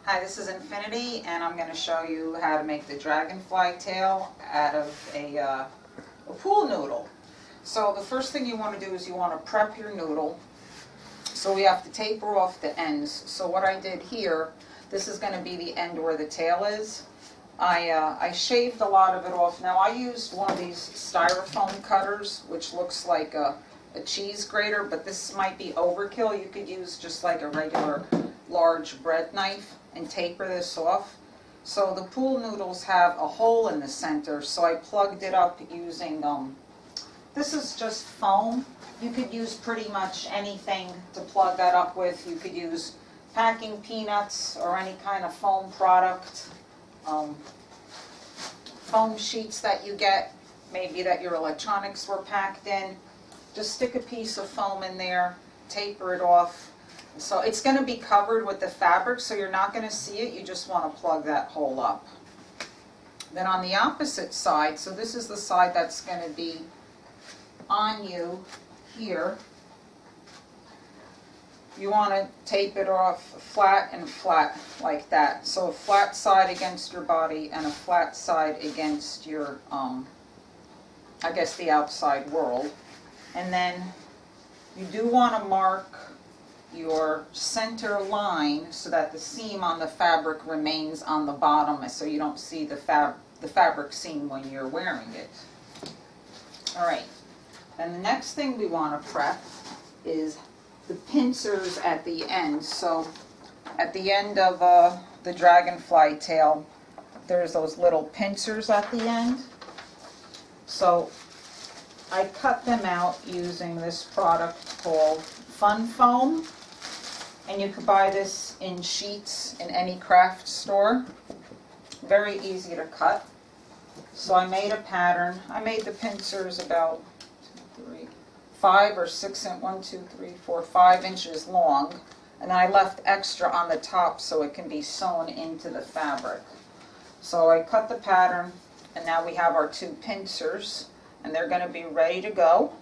Hi, this is Infinity, and I'm going to show you how to make the DragonFly Tail out of a pool noodle. So the first thing you want to do is you want to prep your noodle. So we have to taper off the ends. So what I did here, this is going to be the end where the tail is. I shaved a lot of it off. Now I used one of these styrofoam cutters, which looks like a cheese grater, but this might be overkill. You could use just like a regular large bread knife and taper this off. So the pool noodles have a hole in the center, so I plugged it up using, this is just foam. You could use pretty much anything to plug that up with. You could use packing peanuts or any kind of foam product. Foam sheets that you get, maybe that your electronics were packed in. Just stick a piece of foam in there, taper it off. So it's going to be covered with the fabric, so you're not going to see it. You just want to plug that hole up. Then on the opposite side, so this is the side that's going to be on you here, you want to tape it off flat and flat like that. So a flat side against your body and a flat side against your, I guess, the outside world. And then you do want to mark your center line so that the seam on the fabric remains on the bottom, so you don't see the fabric seam when you're wearing it. Alright, and the next thing we want to prep is the pincers at the end. So at the end of the DragonFly Tail, there's those little pincers at the end. So I cut them out using this product called Fun Foam. And you can buy this in sheets in any craft store. Very easy to cut. So I made a pattern. I made the pincers about 5 or 6 and 1, 2, 3, 4, 5 inches long. And then I left extra on the top so it can be sewn into the fabric. So I cut the pattern, and now we have our 2 pincers, and they're going to be ready to go.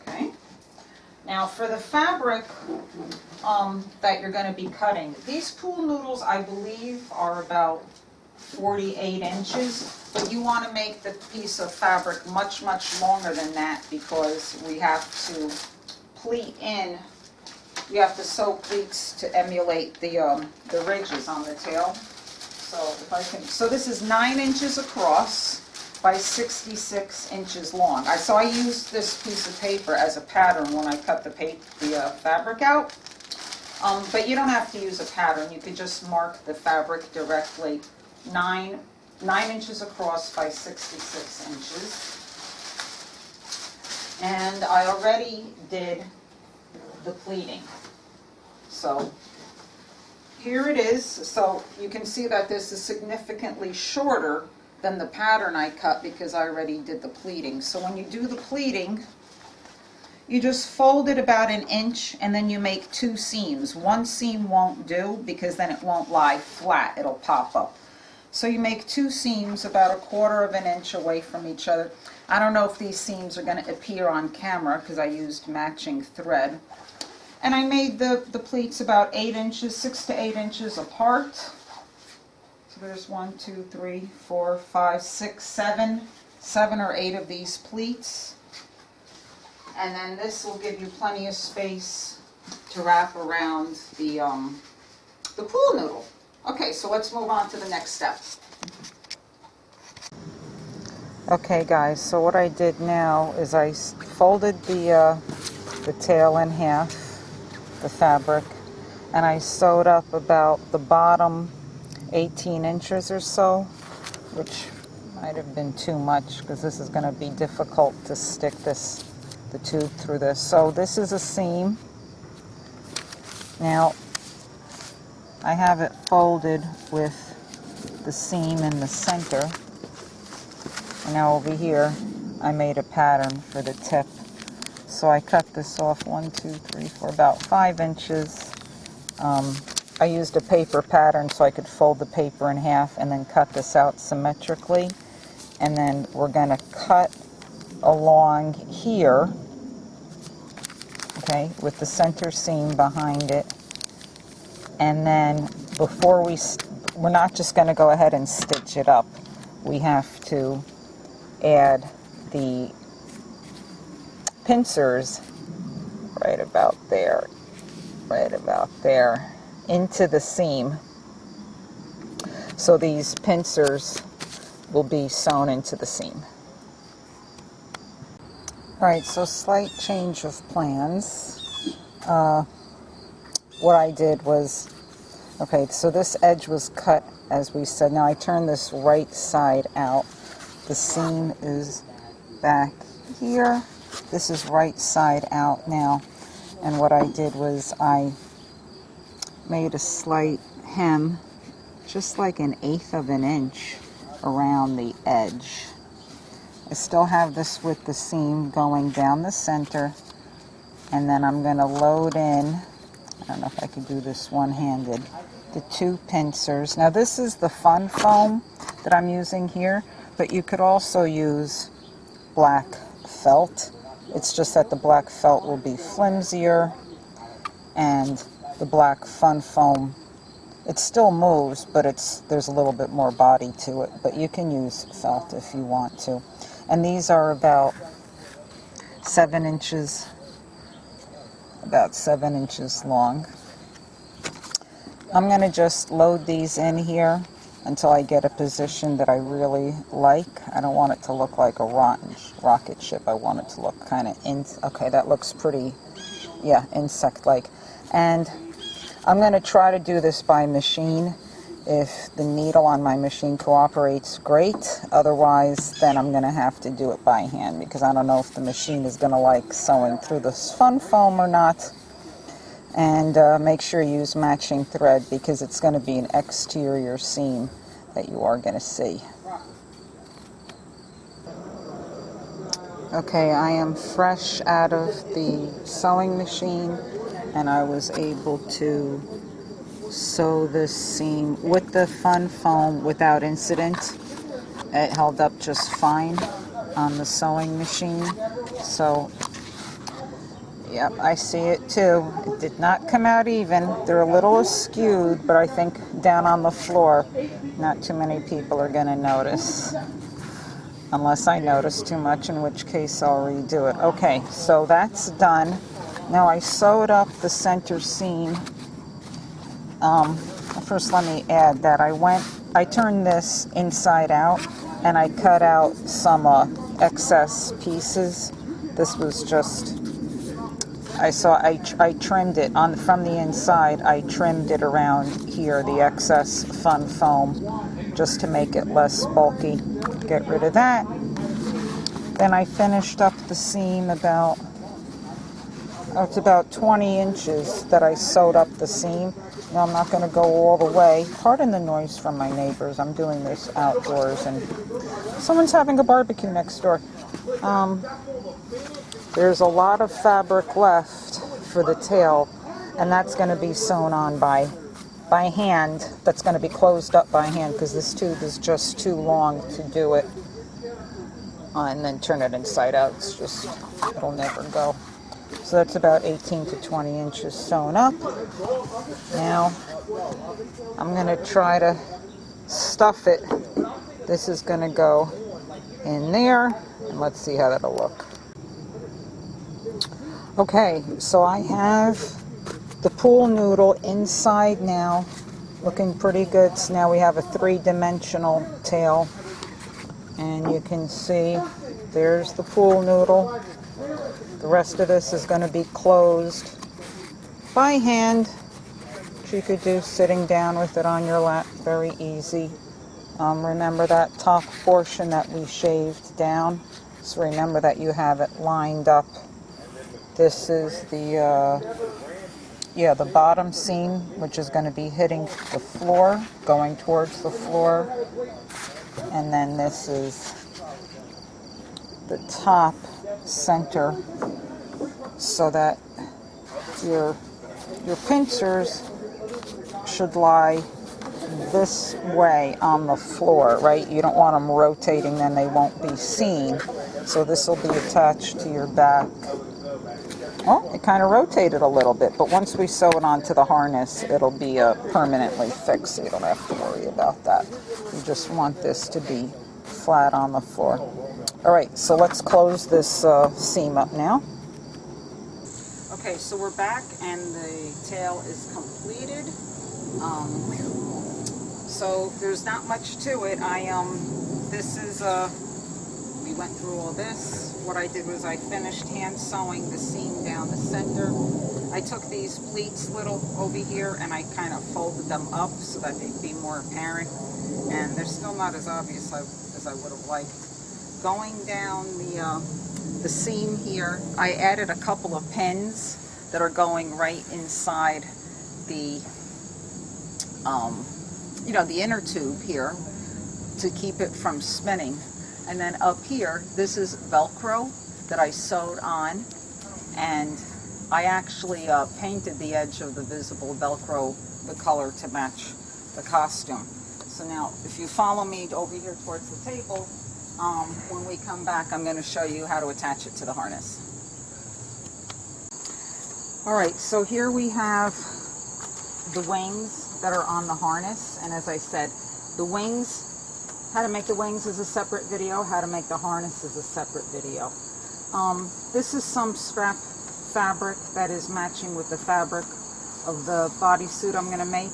Okay. Now for the fabric that you're going to be cutting, these pool noodles I believe are about 48 inches, but you want to make the piece of fabric much longer than that because we have to pleat in, we have to sew pleats to emulate the ridges on the tail. So if I can, so this is 9 inches across by 66 inches long. So I used this piece of paper as a pattern when I cut the fabric out. But you don't have to use a pattern. You could just mark the fabric directly. 9 inches across by 66 inches. And I already did the pleating. So here it is. So you can see that this is significantly shorter than the pattern I cut because I already did the pleating. So when you do the pleating, you just fold it about 1 inch and then you make 2 seams. One seam won't do because then it won't lie flat, it'll pop up. So you make 2 seams about 1/4 of an inch away from each other. I don't know if these seams are going to appear on camera because I used matching thread. And I made the pleats about 8 inches, 6 to 8 inches apart. There's 1, 2, 3, 4, 5, 6, 7 or 8 of these pleats. And then this will give you plenty of space to wrap around the pool noodle. Okay, so let's move on to the next step. Okay guys, so what I did now is I folded the tail in half, the fabric, and I sewed up about the bottom 18 inches or so, which might have been too much because this is going to be difficult to stick the tube through this. So this is a seam. Now I have it folded with the seam in the center, and now over here I made a pattern for the tip. So I cut this off 1, 2, 3, 4, about 5 inches. I used a paper pattern so I could fold the paper in half and then cut this out symmetrically. And then we're going to cut along here, okay, with the center seam behind it. And then before we're not just going to go ahead and stitch it up. We have to add the pincers right about there, into the seam. So these pincers will be sewn into the seam. Alright, so slight change of plans. What I did was, okay, so this edge was cut as we said. Now I turn this right side out. The seam is back here. This is right side out now. And what I did was I made a slight hem, just like 1/8 of an inch around the edge. I still have this with the seam going down the center, and then I'm going to load in, I don't know if I could do this one-handed, the 2 pincers. Now this is the fun foam that I'm using here, but you could also use black felt. It's just that the black felt will be flimsier, and the black fun foam, it still moves, but there's a little bit more body to it. But you can use felt if you want to. And these are about 7 inches, long. I'm going to just load these in here until I get a position that I really like. I don't want it to look like a rocket ship. I want it to look kind of okay, that looks pretty, yeah, insect-like. And I'm going to try to do this by machine. If the needle on my machine cooperates, great. Otherwise, then I'm going to have to do it by hand, because I don't know if the machine is going to like sewing through this fun foam or not. And make sure you use matching thread, because it's going to be an exterior seam that you are going to see. Okay, I am fresh out of the sewing machine, and I was able to sew this seam with the fun foam without incident. It held up just fine on the sewing machine. So, yep, I see it too. It did not come out even. They're a little askewed, but I think down on the floor, not too many people are going to notice. Unless I notice too much, in which case I'll redo it. Okay, so that's done. Now I sewed up the center seam. First let me add that I turned this inside out, and I cut out some excess pieces. This was just, I trimmed it from the inside. I trimmed it around here, the excess fun foam, just to make it less bulky. Get rid of that. Then I finished up the seam it's about 20 inches that I sewed up the seam. Now I'm not going to go all the way. Pardon the noise from my neighbors. I'm doing this outdoors, and someone's having a barbecue next door. There's a lot of fabric left for the tail, and that's going to be sewn on by hand. That's going to be closed up by hand, because this tube is just too long to do it. And then turn it inside out. It'll never go. So that's about 18 to 20 inches sewn up. Now, I'm going to try to stuff it. This is going to go in there, and let's see how that'll look. Okay, so I have the pool noodle inside now, looking pretty good. So now we have a 3-dimensional tail, and you can see there's the pool noodle. The rest of this is going to be closed by hand, which you could do sitting down with it on your lap, very easy. Remember that top portion that we shaved down, so remember that you have it lined up. This is the bottom seam, which is going to be hitting the floor, going towards the floor, and then this is the top center, so that your pincers should lie this way on the floor, right? You don't want them rotating, then they won't be seen. So this will be attached to your back Oh, it kind of rotated a little bit, but once we sew it onto the harness, it'll be permanently fixed, so you don't have to worry about that. You just want this to be flat on the floor. All right, so let's close this seam up now. Okay, so we're back and the tail is completed. So there's not much to it. We went through all this. What I did was I finished hand sewing the seam down the center. I took these pleats little over here and I kind of folded them up so that they'd be more apparent. And they're still not as obvious as I would have liked. Going down the seam here, I added a couple of pins that are going right inside the the inner tube here to keep it from spinning. And then up here, this is Velcro that I sewed on, and I actually painted the edge of the visible Velcro the color to match the costume. So now, if you follow me over here towards the table, when we come back, I'm going to show you how to attach it to the harness. Alright, so here we have the wings that are on the harness, and as I said, the wings, how to make the wings is a separate video, how to make the harness is a separate video. This is some scrap fabric that is matching with the fabric of the bodysuit I'm going to make,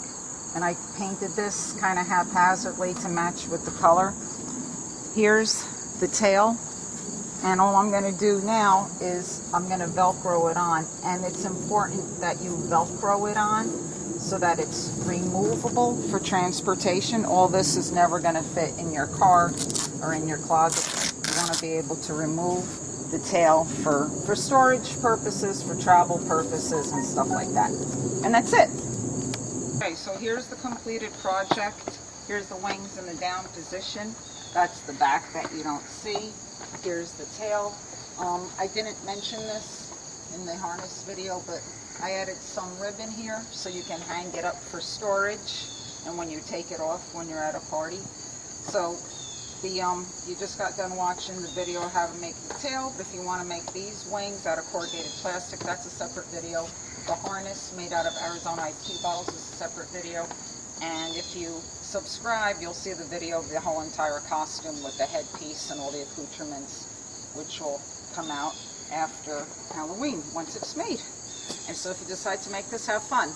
and I painted this kind of haphazardly to match with the color. Here's the tail, and all I'm going to do now is I'm going to Velcro it on, and it's important that you Velcro it on so that it's removable for transportation. All this is never going to fit in your car or in your closet. You want to be able to remove the tail for storage purposes, for travel purposes, and stuff like that. And that's it. Okay, so here's the completed project. Here's the wings in the down position. That's the back that you don't see. Here's the tail. I didn't mention this in the harness video, but I added some ribbon here so you can hang it up for storage and when you take it off when you're at a party. So you just got done watching the video of how to make the tail, but if you want to make these wings out of corrugated plastic, that's a separate video. The harness made out of Arizona iced tea bottles is a separate video. And if you subscribe, you'll see the video of the whole entire costume with the headpiece and all the accoutrements, which will come out after Halloween once it's made. And so if you decide to make this, have fun.